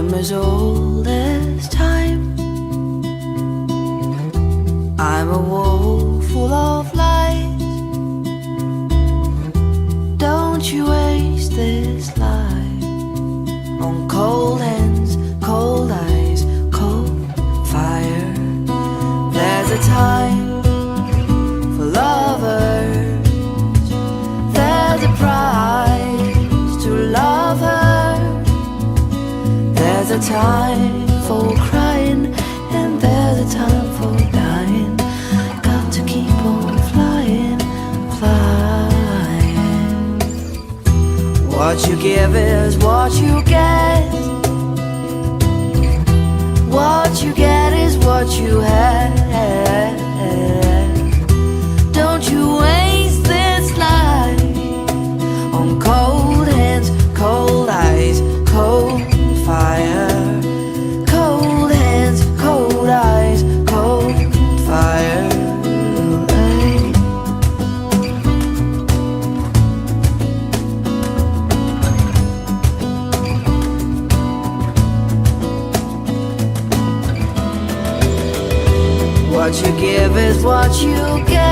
I'm as old as time. I'm a wolf full of lies. Don't you waste this life on cold hands, cold eyes, cold fire. There's a time for lovers. There's a price to love her. There's a time for crying, and there's a time for dying. Got to keep on flying, flying. What you give is what you get. What you get is what you have. Don't you waste this life on cold hands, cold eyes, cold fire. Cold hands, cold eyes, cold fire. What you give is what you get.